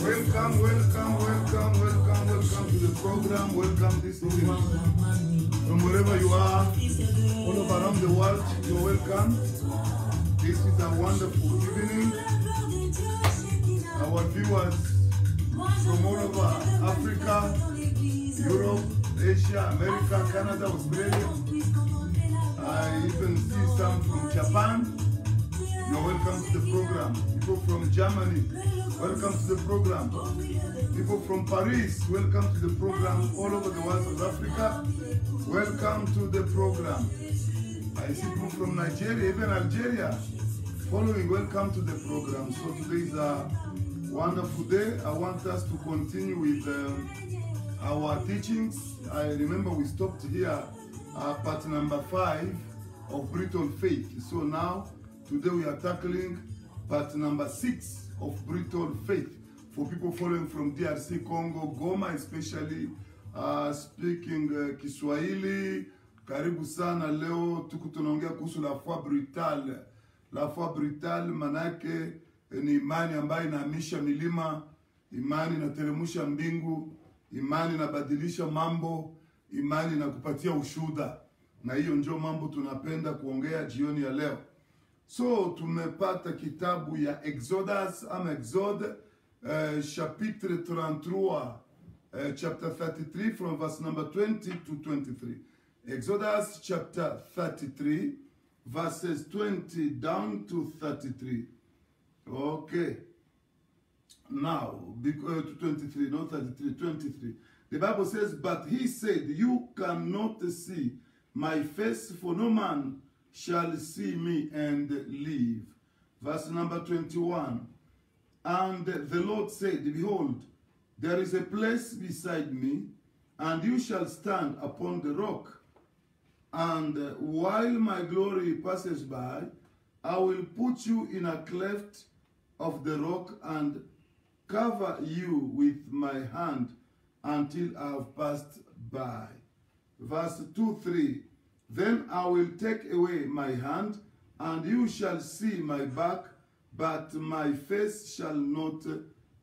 Welcome, welcome, welcome, welcome, welcome to the program. Welcome this evening. From wherever you are, all over around the world, you're welcome. This is a wonderful evening. Our viewers from all over Africa, Europe, Asia, America, Canada, Australia. I even see some from Japan. You're welcome to the program. People from Germany, welcome to the program. People from Paris, welcome to the program. All over the world of Africa, welcome to the program. I see people from Nigeria, even Algeria, following, welcome to the program. So today is a wonderful day. I want us to continue with our teachings. I remember we stopped here part number 5 of Brittle Faith. So now, today we are tackling part number 6 of Brittle Faith for people following from DRC Congo, Goma especially, speaking Kiswahili. Karibu sana, leo tunaongea kuhusu la foi brutale. La foi brutale manake ni imani ambayo inahamisha milima, imani inateremsha mbingu, imani inabadilisha mambo, imani inakupatia ushuhuda. Na hiyo ndio mambo tunapenda kuongea jioni ya leo. So tumepata kitabu ya Exodus ama Exode chapitre 33, chapter 33 from verse number 20 to 23. Exodus chapter 33 verses 20 down to 33. Okay. Now, to 23, not 33, 23. The Bible says, but he said, you cannot see my face, for no man shall see me and live. Verse number 21. And the Lord said, behold, there is a place beside me, and you shall stand upon the rock. And while my glory passes by, I will put you in a cleft of the rock and cover you with my hand until I have passed by. Verse 2-3. Then I will take away my hand, and you shall see my back, but my face shall not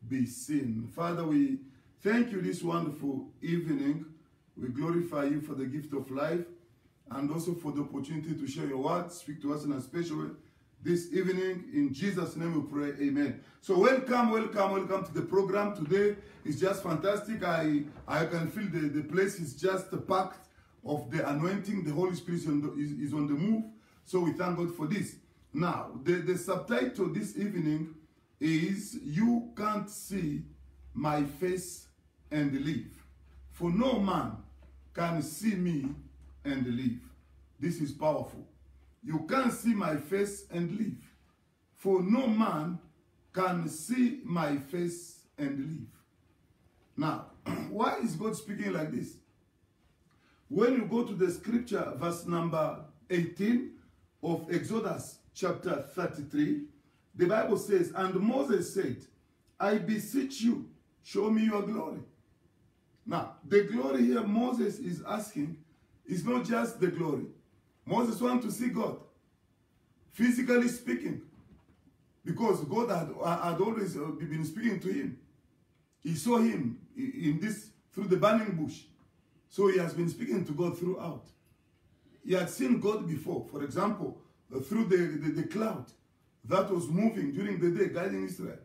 be seen. Father, we thank you this wonderful evening. We glorify you for the gift of life, and also for the opportunity to share your word. Speak to us in a special way this evening. In Jesus' name we pray, amen. So welcome, welcome, welcome to the program. Today is just fantastic. I can feel the place is just packed of the anointing. The Holy Spirit is on the move. So we thank God for this. Now, the subtitle this evening is, you can't see my face and live. For no man can see me and live. This is powerful. You can't see my face and live. For no man can see my face and live. Now, why is God speaking like this? When you go to the scripture, verse number 18 of Exodus chapter 33, the Bible says, and Moses said, I beseech you, show me your glory. Now, the glory here Moses is asking is not just the glory. Moses wants to see God, physically speaking, because God had always been speaking to him. He saw him through the burning bush. So he has been speaking to God throughout. He had seen God before. For example, through the cloud that was moving during the day, guiding Israel.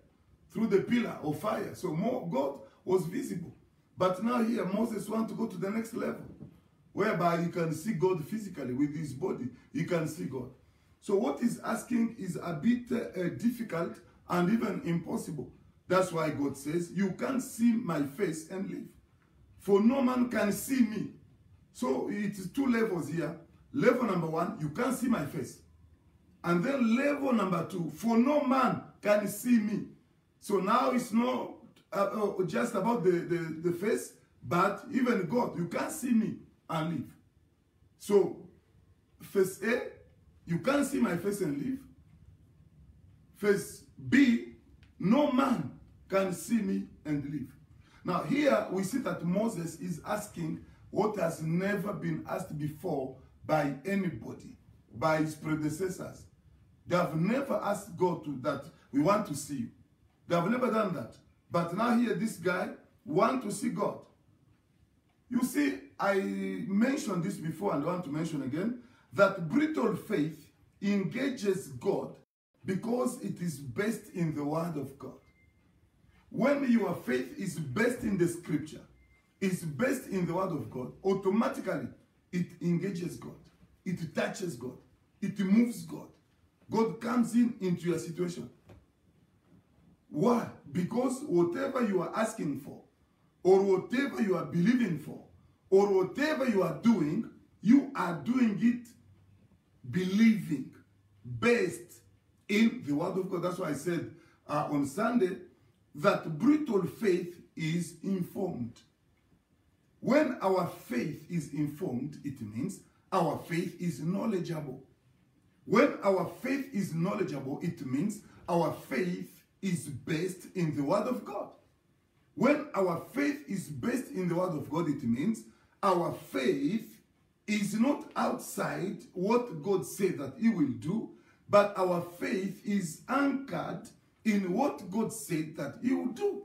Through the pillar of fire. So God was visible. But now here, Moses wants to go to the next level, whereby he can see God physically with his body. He can see God. So what he's asking is a bit difficult and even impossible. That's why God says, you can't see my face and live. For no man can see me. So it's 2 levels here. Level number 1, you can't see my face. And then level number 2, for no man can see me. So now it's not just about the face, but even God, you can't see me and live. So, phase A, you can't see my face and live. Phase B, no man can see me and live. Now here we see that Moses is asking what has never been asked before by anybody, by his predecessors. They have never asked God that we want to see you. They have never done that. But now here, this guy wants to see God. You see, I mentioned this before and I want to mention again, that brutal faith engages God because it is based in the Word of God. When your faith is based in the Scripture, is based in the Word of God, automatically it engages God. It touches God. It moves God. God comes into your situation. Why? Because whatever you are asking for, or whatever you are believing for, or whatever you are doing it believing, based in the Word of God. That's why I said on Sunday that brutal faith is informed. When our faith is informed, it means our faith is knowledgeable. When our faith is knowledgeable, it means our faith is based in the Word of God. When our faith is based in the Word of God, it means our faith is not outside what God said that He will do, but our faith is anchored in what God said that He will do.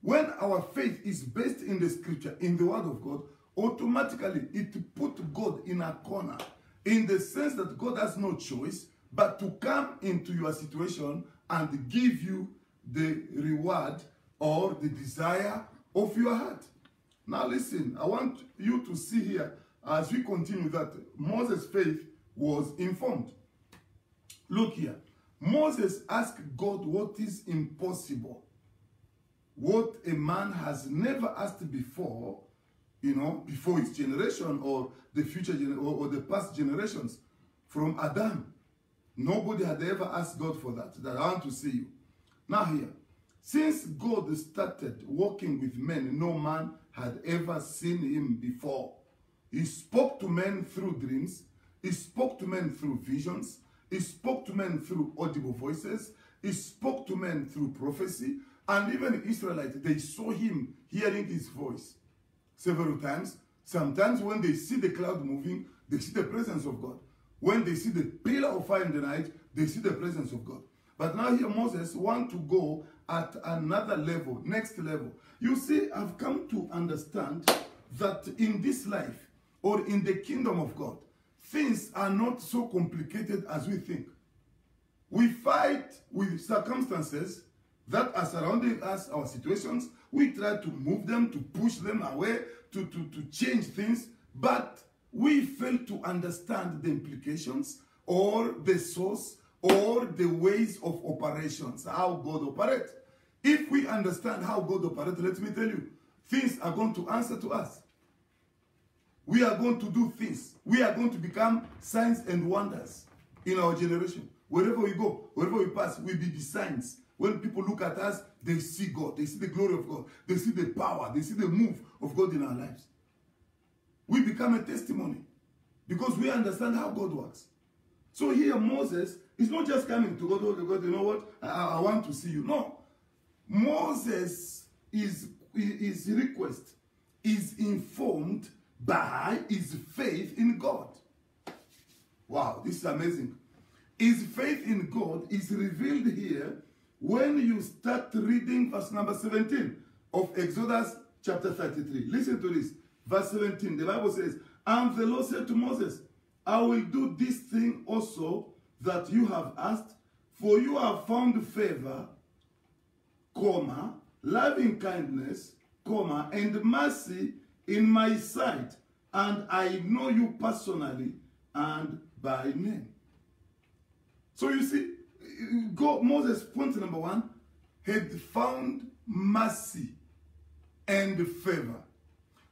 When our faith is based in the Scripture, in the Word of God, automatically it puts God in a corner, in the sense that God has no choice but to come into your situation and give you the reward or the desire of your heart. Now listen, I want you to see here, as we continue, that Moses' faith was informed. Look here. Moses asked God what is impossible, what a man has never asked before, before his generation or the future or the past generations from Adam. Nobody had ever asked God for that. That I want to see you. Now here, since God started working with men, no man had ever seen Him before. He spoke to men through dreams. He spoke to men through visions. He spoke to men through audible voices. He spoke to men through prophecy. And even the Israelites, they saw Him hearing His voice several times. Sometimes when they see the cloud moving, they see the presence of God. When they see the pillar of fire in the night, they see the presence of God. But now here Moses wants to go at another level, next level. You see, I've come to understand that in this life, or in the kingdom of God, things are not so complicated as we think. We fight with circumstances that are surrounding us, our situations. We try to move them, to push them away, to change things, but we fail to understand the implications or the source or the ways of operations, how God operates. If we understand how God operates, let me tell you, things are going to answer to us. We are going to do things. We are going to become signs and wonders in our generation. Wherever we go, wherever we pass, we be the signs. When people look at us, they see God. They see the glory of God. They see the power. They see the move of God in our lives. We become a testimony because we understand how God works. So here Moses is not just coming to God, oh God, you know what? I want to see you. No. Moses' request is informed by his faith in God. Wow, this is amazing. His faith in God is revealed here when you start reading verse number 17 of Exodus chapter 33. Listen to this. Verse 17, the Bible says, and the Lord said to Moses, I will do this thing also that you have asked, for you have found favor, loving kindness, and mercy in my sight, and I know you personally and by name. So you see, Moses, point number one, had found mercy and favor.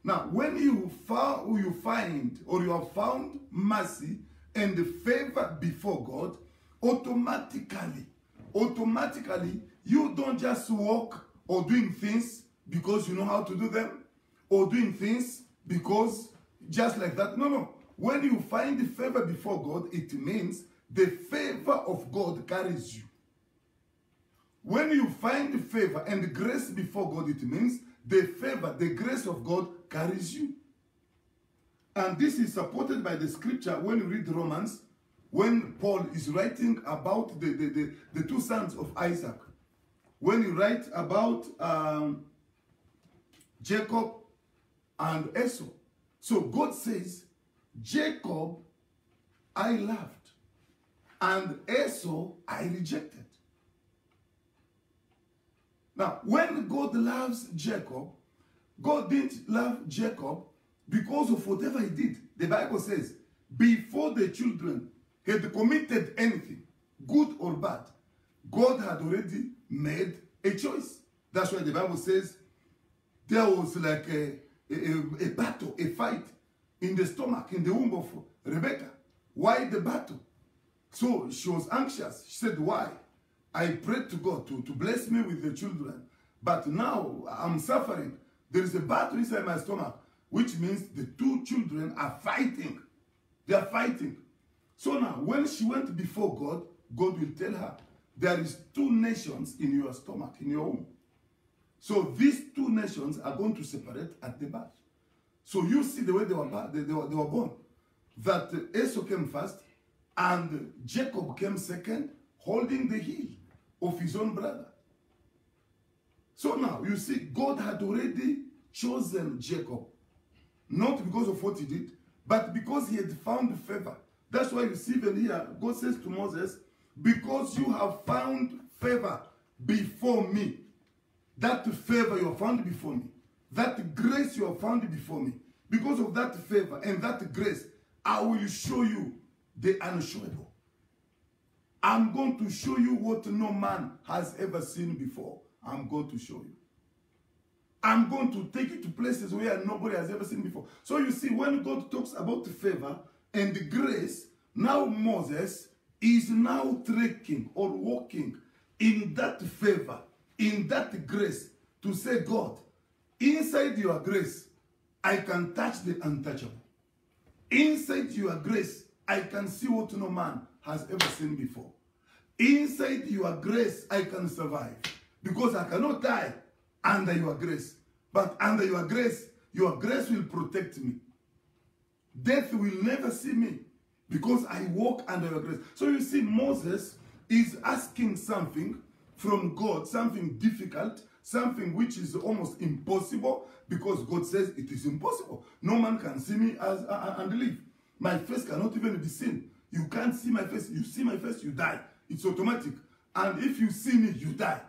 Now, when you find or you have found mercy and favor before God, automatically, you don't just walk or doing things because you know how to do them, or doing things because just like that. No. When you find the favor before God, it means the favor of God carries you. When you find the favor and grace before God, it means the favor, the grace of God carries you. And this is supported by the scripture when you read Romans, when Paul is writing about the two sons of Isaac. when you write about Jacob and Esau. So God says, Jacob I loved, and Esau I rejected. Now, when God loves Jacob, God didn't love Jacob because of whatever he did. The Bible says, before the children had committed anything, good or bad, God had already made a choice. That's why the Bible says there was like a battle, a fight in the stomach, in the womb of Rebecca. Why the battle? So she was anxious. She said, why? I prayed to God to bless me with the children, but now I'm suffering. There is a battle inside my stomach, which means the two children are fighting. They are fighting. So now, when she went before God, God will tell her, there is two nations in your stomach, in your womb. So these two nations are going to separate at the birth. So you see the way they were born. That Esau came first, and Jacob came second, holding the heel of his own brother. So now, you see, God had already chosen Jacob. Not because of what he did, but because he had found favor. That's why you see even here, God says to Moses, because you have found favor before me. That favor you have found before me. That grace you have found before me. Because of that favor and that grace, I will show you the unshowable. I'm going to show you what no man has ever seen before. I'm going to show you. I'm going to take you to places where nobody has ever seen before. So you see, when God talks about favor and the grace, now Moses is now trekking or walking in that favor, in that grace, to say, God, inside your grace, I can touch the untouchable. Inside your grace, I can see what no man has ever seen before. Inside your grace, I can survive. Because I cannot die under your grace. But under your grace will protect me. Death will never see me because I walk under your grace. So you see, Moses is asking something from God, something difficult, something which is almost impossible, because God says it is impossible. No man can see me and live. My face cannot even be seen. You can't see my face. You see my face, you die. It's automatic. And if you see me, you die.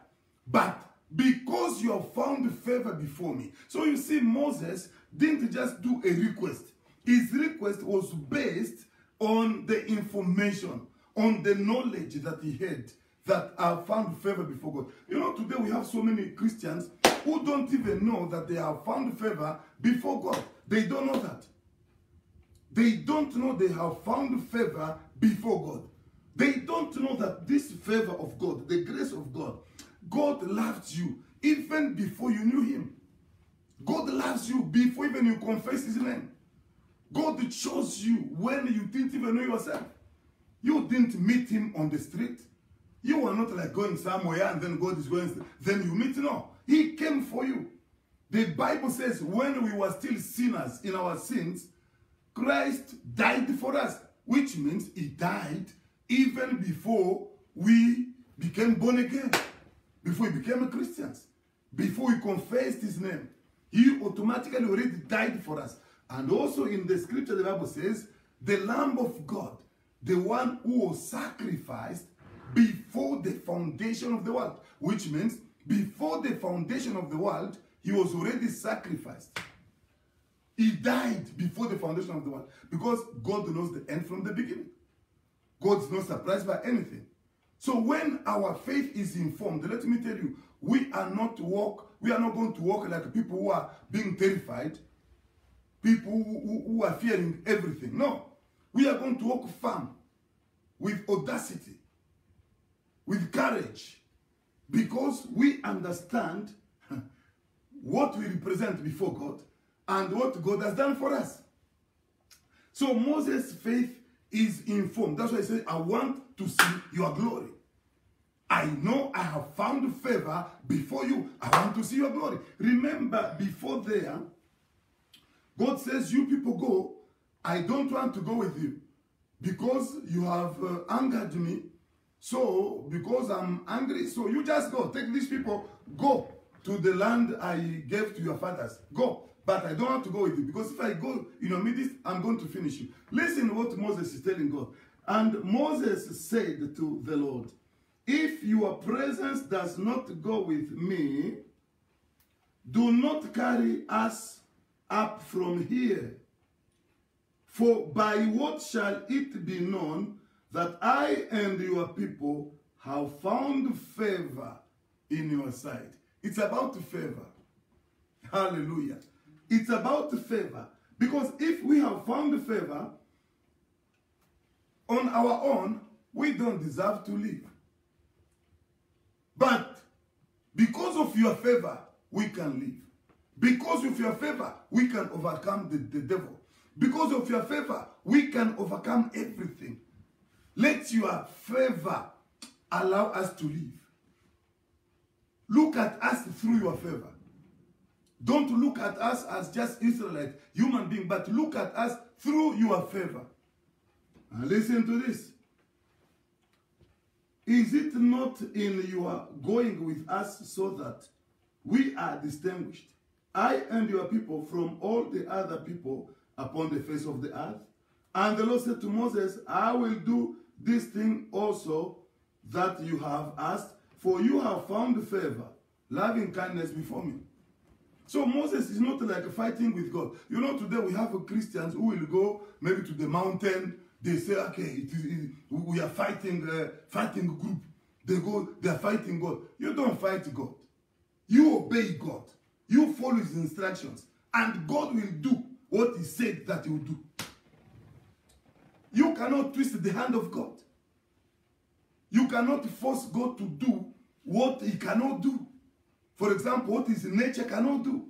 But because you have found favor before me. So you see, Moses didn't just do a request. His request was based on the information, on the knowledge that he had, that I found favor before God. You know, today we have so many Christians who don't even know that they have found favor before God. They don't know that. They don't know they have found favor before God. They don't know that this favor of God, the grace of God, God loved you even before you knew him. God loves you before even you confess his name. God chose you when you didn't even know yourself. You didn't meet him on the street. You were not like going somewhere and then God is going, then you meet. No, he came for you. The Bible says when we were still sinners in our sins, Christ died for us, which means he died even before we became born again, before we became Christians, before we confessed his name. He automatically already died for us. And also in the scripture, the Bible says, the Lamb of God, the one who was sacrificed before the foundation of the world, which means before the foundation of the world, he was already sacrificed. He died before the foundation of the world because God knows the end from the beginning. God is not surprised by anything. So when our faith is informed, let me tell you, we are not going to walk like people who are being terrified, people who are fearing everything. No, we are going to walk firm, with audacity, with courage, because we understand what we represent before God and what God has done for us. So Moses' faith is informed. That's why he said, I want to see your glory. I know I have found favor before you. I want to see your glory. Remember, before there, God says, you people go. I don't want to go with you because you have angered me. So, because I'm angry, so you just go. Take these people, go to the land I gave to your fathers. Go. But I don't want to go with you. Because if I go in your midst, I'm going to finish you. Listen what Moses is telling God. And Moses said to the Lord, if your presence does not go with me, do not carry us up from here. For by what shall it be known that I and your people have found favor in your sight? It's about favor. Hallelujah. It's about favor. Because if we have found favor on our own, we don't deserve to live. But because of your favor, we can live. Because of your favor, we can overcome the devil. Because of your favor, we can overcome everything. Let your favor allow us to live. Look at us through your favor. Don't look at us as just Israelite, human being, but look at us through your favor. And listen to this. Is it not in your going with us so that we are distinguished, I and your people, from all the other people upon the face of the earth? And the Lord said to Moses, I will do this thing also that you have asked, for you have found favor, loving kindness before me. So Moses is not like fighting with God. You know, today we have Christians who will go maybe to the mountain. They say, okay, we are fighting group. They are fighting God. You don't fight God. You obey God. You follow his instructions. And God will do what he said that he will do. You cannot twist the hand of God. You cannot force God to do what he cannot do. For example, what his nature cannot do.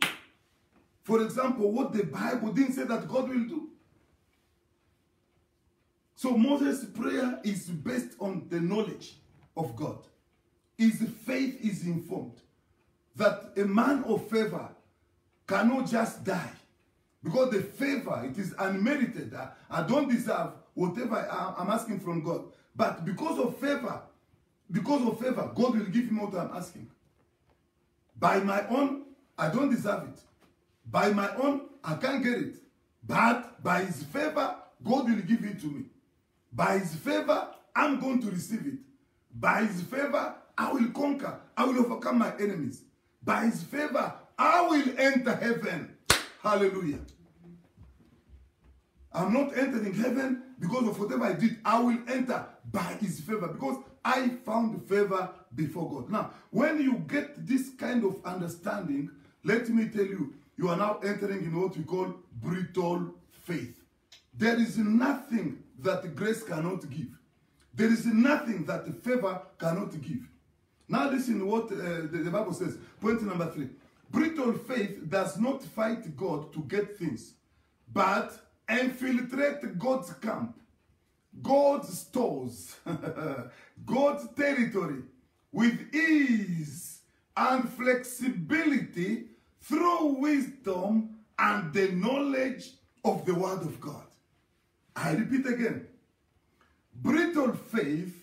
For example, what the Bible didn't say that God will do. So Moses' prayer is based on the knowledge of God. His faith is informed that a man of favor cannot just die. Because the favor, it is unmerited. I don't deserve whatever I'm asking from God. But because of favor, God will give me what I'm asking. By my own, I don't deserve it. By my own, I can't get it. But by his favor, God will give it to me. By his favor, I'm going to receive it. By his favor, I will conquer. I will overcome my enemies. By his favor, I will enter heaven. Hallelujah. I'm not entering heaven because of whatever I did. I will enter by his favor because I found favor before God. Now, when you get this kind of understanding, let me tell you, you are now entering in what we call brittle faith. There is nothing that grace cannot give. There is nothing that favor cannot give. Now listen to what the Bible says. Point number 3. Brittle faith does not fight God to get things, but infiltrate God's camp, God's stores, God's territory with ease and flexibility through wisdom and the knowledge of the Word of God. I repeat again. Brittle faith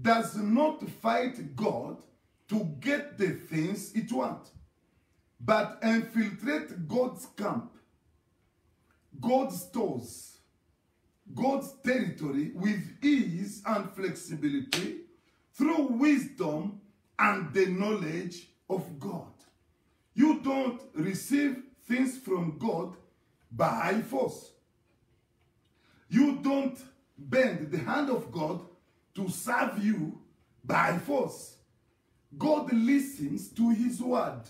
does not fight God to get the things it wants, but infiltrate God's camp, God's stores, God's territory with ease and flexibility through wisdom and the knowledge of God. You don't receive things from God by force. You don't bend the hand of God to serve you by force. God listens to his word.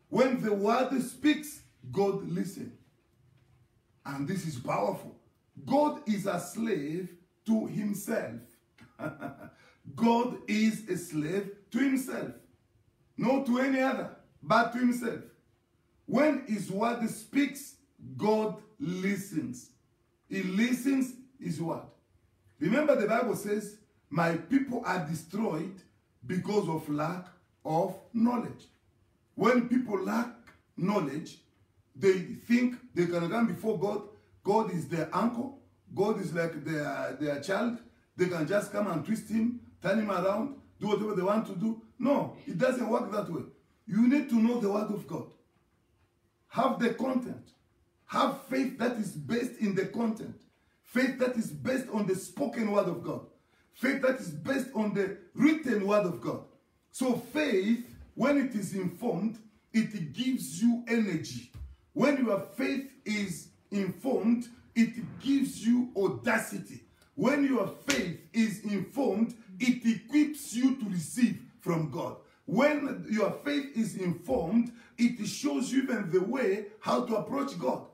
When the word speaks, God listens. And this is powerful. God is a slave to himself. God is a slave to himself. Not to any other, but to himself. When his word speaks, God listens. He listens his word. Remember, the Bible says, my people are destroyed because of lack of knowledge. When people lack knowledge, they think they can come before God. God is their uncle. God is like their child. They can just come and twist him, turn him around, do whatever they want to do. No, it doesn't work that way. You need to know the word of God. Have the content. Have faith that is based in the content. Faith that is based on the spoken word of God. Faith that is based on the written word of God. So faith, when it is informed, it gives you energy. When your faith is informed, it gives you audacity. When your faith is informed, it equips you to receive from God. When your faith is informed, it shows you even the way how to approach God.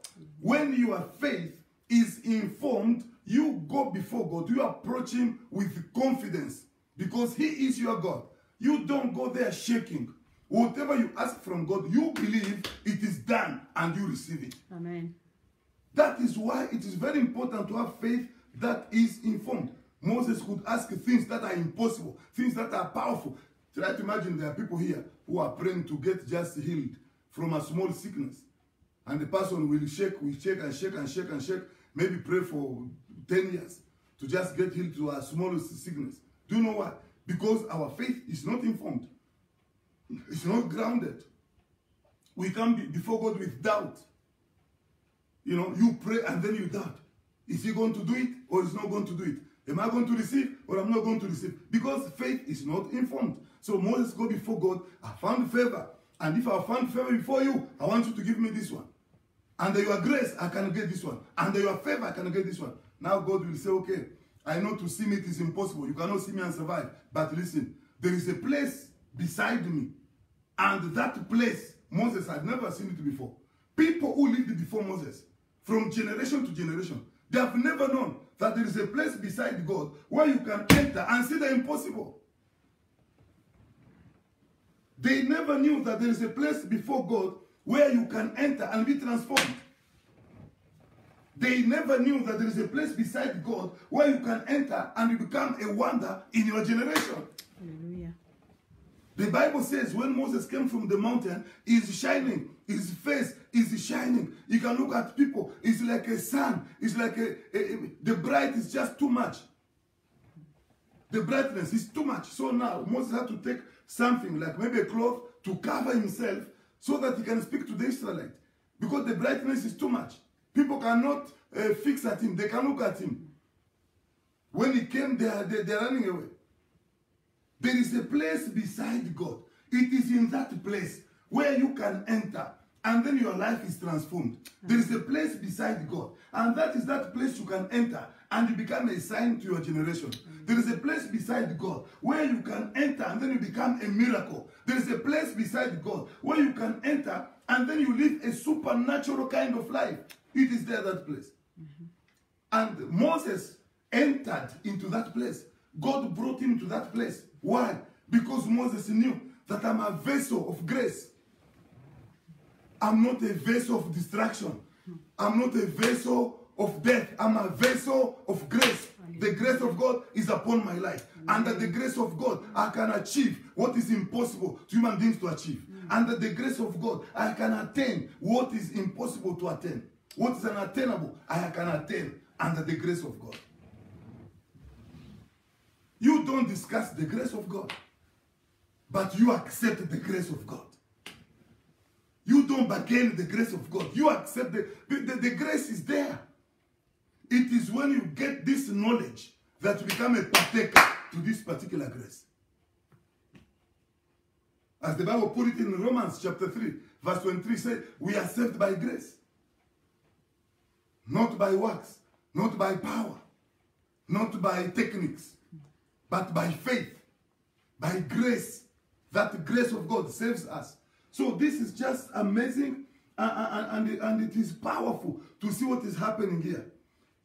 When your faith is informed, you go before God. You approach him with confidence because he is your God. You don't go there shaking. Whatever you ask from God, you believe it is done and you receive it. Amen. That is why it is very important to have faith that is informed. Moses could ask things that are impossible, things that are powerful. Try to imagine there are people here who are praying to get just healed from a small sickness. And the person will shake and shake and shake and shake, maybe pray for 10 years to just get healed to a small sickness. Do you know why? Because our faith is not informed. It's not grounded. We come before God with doubt. You know, you pray and then you doubt. Is he going to do it or is he not going to do it? Am I going to receive or I'm not going to receive? Because faith is not informed. So Moses go before God, I found favor. And if I found favor before you, I want you to give me this one. Under your grace, I can get this one. Under your favor, I can get this one. Now God will say, okay, I know to see me it is impossible. You cannot see me and survive. But listen, there is a place beside me. And that place, Moses had never seen it before. People who lived before Moses, from generation to generation, they have never known that there is a place beside God where you can enter and see the impossible. They never knew that there is a place before God where you can enter and be transformed. They never knew that there is a place beside God where you can enter and you become a wonder in your generation. Hallelujah. The Bible says when Moses came from the mountain, he's shining. His face is shining. You can look at people. It's like a sun. It's like the bright is just too much. The brightness is too much. So now Moses had to take something like maybe a cloth to cover himself so that he can speak to the Israelites. Because the brightness is too much. People cannot fix at him. They can look at him. When he came, they're running away. There is a place beside God. It is in that place where you can enter and then your life is transformed. There is a place beside God. And that is that place you can enter and you become a sign to your generation. There is a place beside God where you can enter and then you become a miracle. There is a place beside God where you can enter and then you live a supernatural kind of life. It is there, that place. And Moses entered into that place. God brought him to that place. Why? Because Moses knew that I'm a vessel of grace. I'm not a vessel of distraction. I'm not a vessel of death. I'm a vessel of grace. The grace of God is upon my life. Under the grace of God, I can achieve what is impossible to human beings to achieve. Under the grace of God, I can attain what is impossible to attain. What is unattainable, I can attain under the grace of God. You don't discuss the grace of God, but you accept the grace of God. You don't bargain the grace of God. You accept the grace is there. It is when you get this knowledge that you become a partaker to this particular grace. As the Bible put it in Romans chapter 3, verse 23, says, we are saved by grace. Not by works, not by power, not by techniques, but by faith, by grace. That grace of God saves us. So this is just amazing and it is powerful to see what is happening here.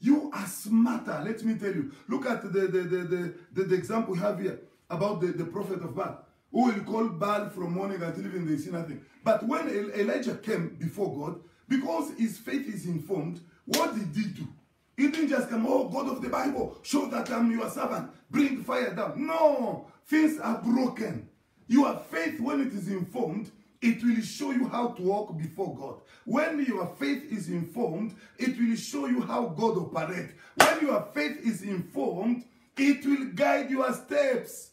You are smarter, let me tell you. Look at the example we have here about the prophet of Baal, who will call Baal from morning until evening they see nothing. But when Elijah came before God, because his faith is informed, what did he do? He didn't just come, oh, God of the Bible, show that I'm your servant, bring fire down. No, things are broken. Your faith, when it is informed, it will show you how to walk before God. When your faith is informed, it will show you how God operates. When your faith is informed, It will guide your steps.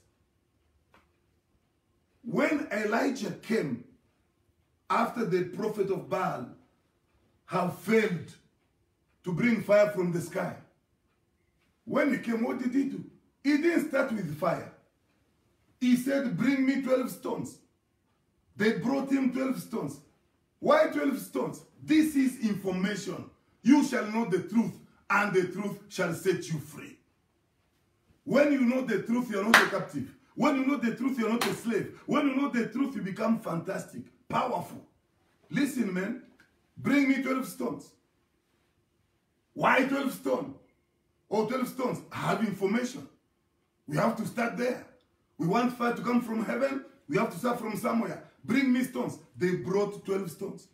When Elijah came, after the prophet of Baal have failed to bring fire from the sky, when he came, what did he do? He didn't start with fire. He said, bring me 12 stones. They brought him 12 stones. Why 12 stones? This is information. You shall know the truth, and the truth shall set you free. When you know the truth, you're not a captive. When you know the truth, you're not a slave. When you know the truth, you become fantastic, powerful. Listen, man, bring me 12 stones. Why 12 stones? Oh, 12 stones. I have information. We have to start there. We want fire to come from heaven. We have to start from somewhere. Bring me stones. They brought 12 stones.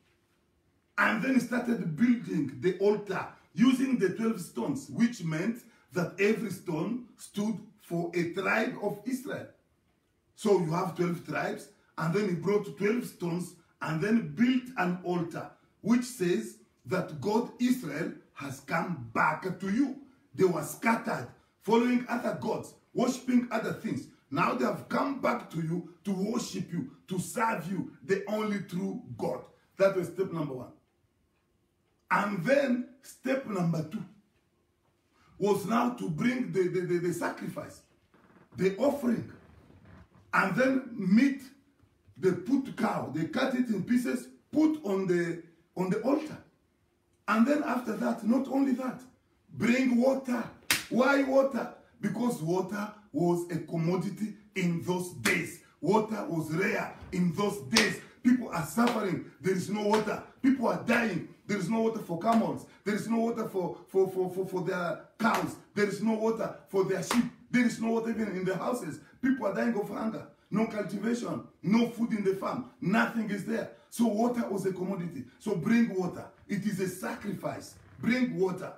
And then started building the altar using the 12 stones, which meant that every stone stood for a tribe of Israel. So you have 12 tribes, and then he brought 12 stones and then built an altar, which says that God, Israel, has come back to you. They were scattered, following other gods, worshiping other things. Now they have come back to you to worship you, to serve you, the only true God. That was step number 1. And then step number 2 was now to bring the sacrifice, the offering, and then meat. They put cow, they cut it in pieces, put on the altar. And then after that, not only that, bring water. Why water? Because water was a commodity in those days. Water was rare in those days. People are suffering. There is no water. People are dying. There is no water for camels. There is no water for their cows. There is no water for their sheep. There is no water even in their houses. People are dying of hunger. No cultivation. No food in the farm. Nothing is there. So water was a commodity. So bring water. It is a sacrifice. Bring water.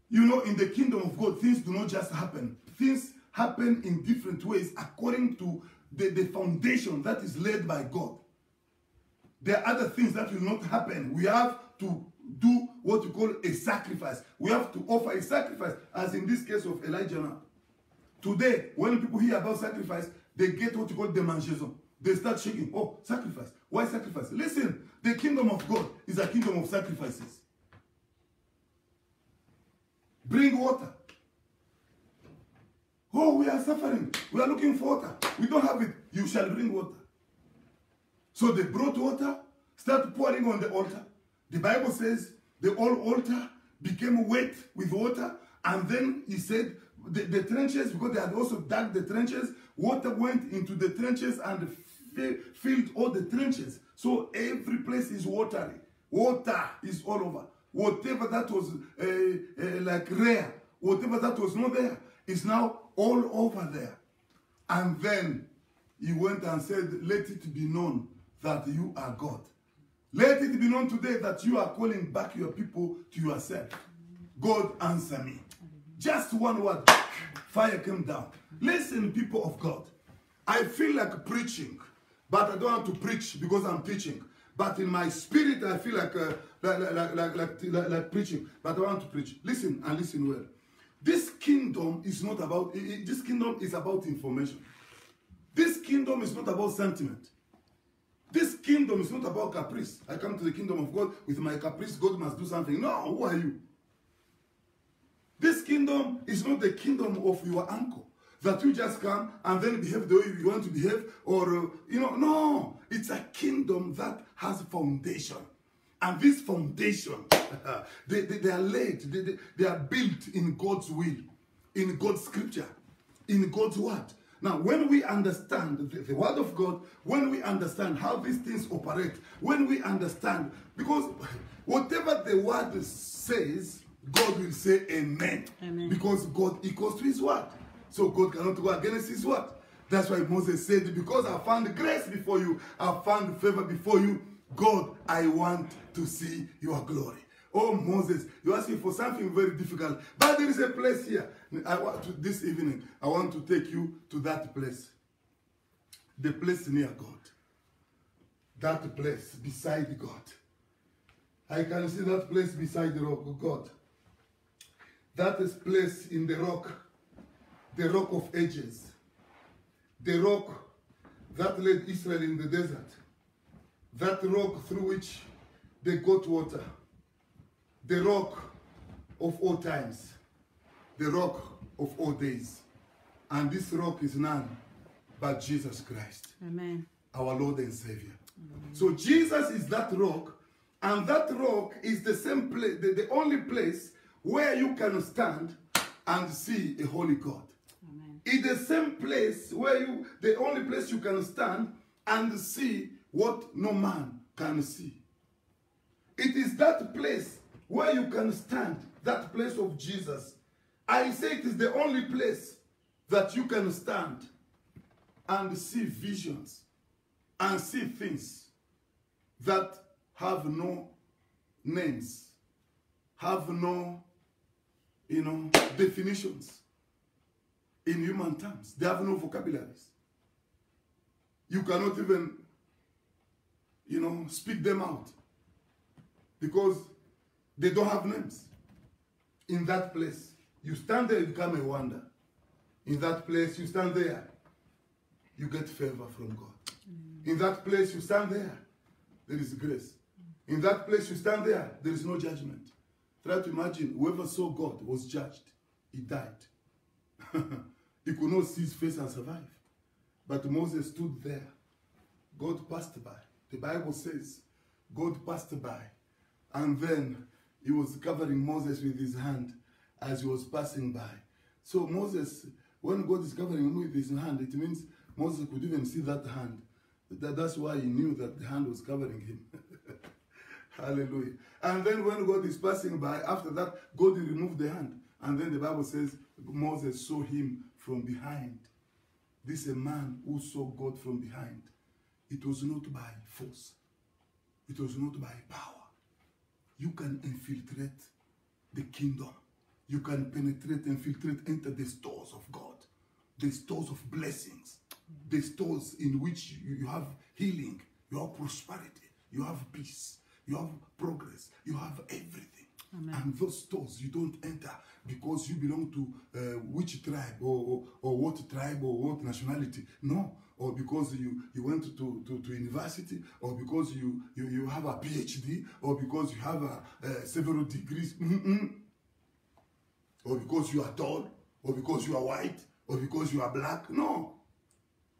You know, in the kingdom of God, things do not just happen. Things happen in different ways according to the foundation that is laid by God. There are other things that will not happen. We have to do what you call a sacrifice. We have to offer a sacrifice, as in this case of Elijah now. Today, when people hear about sacrifice, they get what you call demangeaison. They start shaking. Oh, sacrifice. Why sacrifice? Listen, the kingdom of God is a kingdom of sacrifices. Bring water. Oh, we are suffering. We are looking for water. We don't have it. You shall bring water. So they brought water, started pouring on the altar. The Bible says the whole altar became wet with water. And then he said the trenches, because they had also dug the trenches, water went into the trenches and filled all the trenches. So every place is watery. Water is all over. Whatever that was like rare, whatever that was not there, is now all over there. And then he went and said, let it be known that you are God. Let it be known today that you are calling back your people to yourself. God, answer me. Just one word, fire came down. Listen, people of God, I feel like preaching, but I don't want to preach because I'm teaching. But in my spirit, I feel like preaching, but I want to preach. Listen and listen well. This kingdom is not about, this kingdom is about information. This kingdom is not about sentiment. This kingdom is not about caprice. I come to the kingdom of God with my caprice, God must do something. No, who are you? This kingdom is not the kingdom of your uncle, that you just come and then behave the way you want to behave, or, no. It's a kingdom that has foundation. And this foundation, they are laid, they are built in God's will, in God's scripture, in God's word. Now, when we understand the word of God, when we understand how these things operate, when we understand, because whatever the word says, God will say amen. Amen. Because God equals to his word. So God cannot go against his word. That's why Moses said, because I found grace before you, I found favor before you, God, I want to see your glory. Oh, Moses, you're asking for something very difficult. But there is a place here. This evening, I want to take you to that place. The place near God. That place beside God. I can see that place beside the rock of God. that is placed in the rock of ages, the rock that led Israel in the desert, that rock through which they got water, the rock of all times, the rock of all days. And this rock is none but Jesus Christ. Amen. Our Lord and Savior. Amen. So Jesus is that rock, and that rock is the same place, the only place where you can stand and see a holy God. Amen. It's the same place where the only place you can stand and see what no man can see. It is that place where you can stand, that place of Jesus. I say it is the only place that you can stand and see visions and see things that have no names, have no, definitions in human terms. They have no vocabularies. You cannot even, speak them out because they don't have names. In that place, you stand there, you become a wonder. In that place, you stand there, you get favor from God. In that place, you stand there, there is grace. In that place, you stand there, there is no judgment. Try to imagine, whoever saw God was judged. He died. He could not see his face and survive. But Moses stood there. God passed by. The Bible says, God passed by. And then he was covering Moses with his hand as he was passing by. So Moses, when God is covering him with his hand, it means Moses could even see that hand. That's why he knew that the hand was covering him. Hallelujah. And then when God is passing by, after that, God removed the hand. And then the Bible says Moses saw him from behind. This is a man who saw God from behind. It was not by force. It was not by power. You can infiltrate the kingdom. You can penetrate, infiltrate, enter the stores of God. The stores of blessings. The stores in which you have healing. You have prosperity. You have peace. You have progress. You have everything. Amen. And those stores you don't enter because you belong to which tribe or what tribe or what nationality. No. Or because you went to university, or because you have a PhD, or because you have several degrees, or because you are tall, or because you are white, or because you are black. No.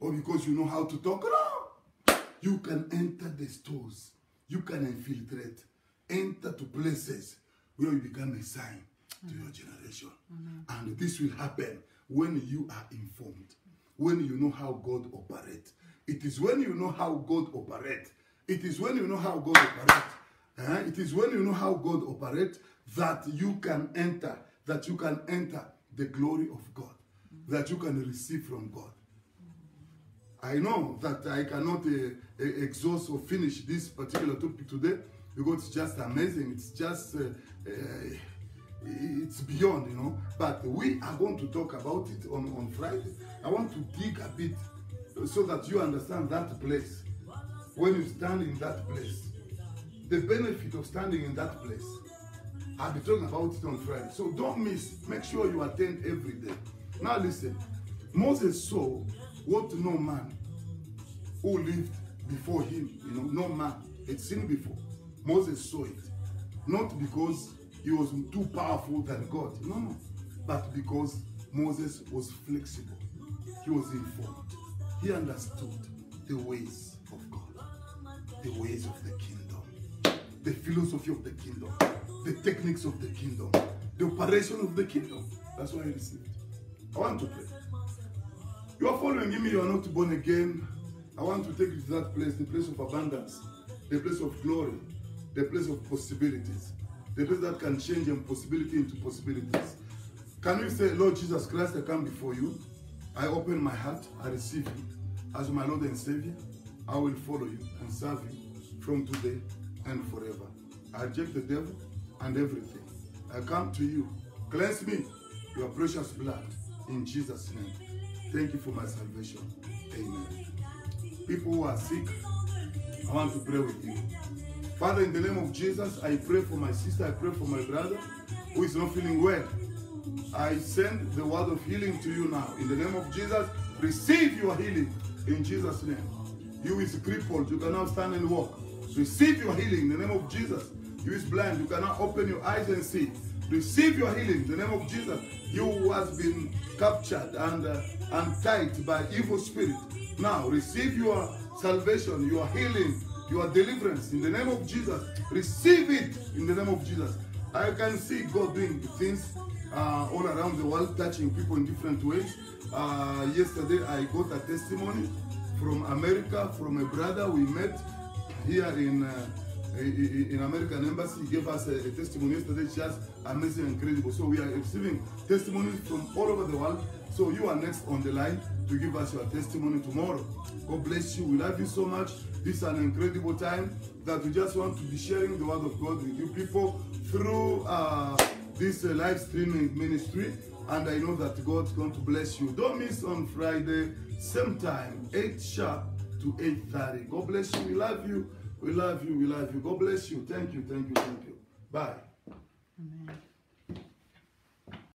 Or because you know how to talk. No. You can enter the stores. You can infiltrate. Enter to places where you become a sign to your generation. And this will happen when you are informed. When you know how God operates. It is when you know how God operates. It is when you know how God operates. It is when you know how God operates that you can enter. That you can enter the glory of God. That you can receive from God. I know that I cannot exhaust or finish this particular topic today because it's just amazing. It's just, it's beyond, But we are going to talk about it on Friday. I want to dig a bit so that you understand that place. When you stand in that place, the benefit of standing in that place. I'll be talking about it on Friday. So don't miss. Make sure you attend every day. Now listen. Moses saw what no man who lived before him, no man had seen before. Moses saw it. Not because he was too powerful than God. No. But because Moses was flexible. He was informed. He understood the ways of God. The ways of the kingdom. The philosophy of the kingdom. The techniques of the kingdom. The operation of the kingdom. That's why he received. I want to pray. You are following me, you are not born again. I want to take you to that place, the place of abundance, the place of glory, the place of possibilities, the place that can change impossibility into possibilities. Can you say, Lord Jesus Christ, I come before you. I open my heart, I receive you as my Lord and Savior. I will follow you and serve you from today and forever. I reject the devil and everything. I come to you. Cleanse me, your precious blood, in Jesus' name. Thank you for my salvation. Amen. People who are sick, I want to pray with you. Father, in the name of Jesus, I pray for my sister, I pray for my brother who is not feeling well. I send the word of healing to you now. In the name of Jesus, receive your healing in Jesus' name. You is crippled, you can now stand and walk. Receive your healing in the name of Jesus. You is blind, you can now open your eyes and see. Receive your healing in the name of Jesus. You who has been captured and tied by evil spirit. Now receive your salvation, your healing, your deliverance in the name of Jesus. Receive it in the name of Jesus. I can see God doing things all around the world, touching people in different ways. Yesterday I got a testimony from America, from a brother we met here in American Embassy. He gave us a testimony yesterday, just amazing and incredible. So we are receiving testimonies from all over the world. So you are next on the line to give us your testimony tomorrow. God bless you. We love you so much. This is an incredible time that we just want to be sharing the word of God with you people through this live streaming ministry. And I know that God's going to bless you. Don't miss on Friday, same time, 8 sharp to 8:30. God bless you. We love you. We love you. We love you. God bless you. Thank you. Thank you. Thank you. Bye. Amen.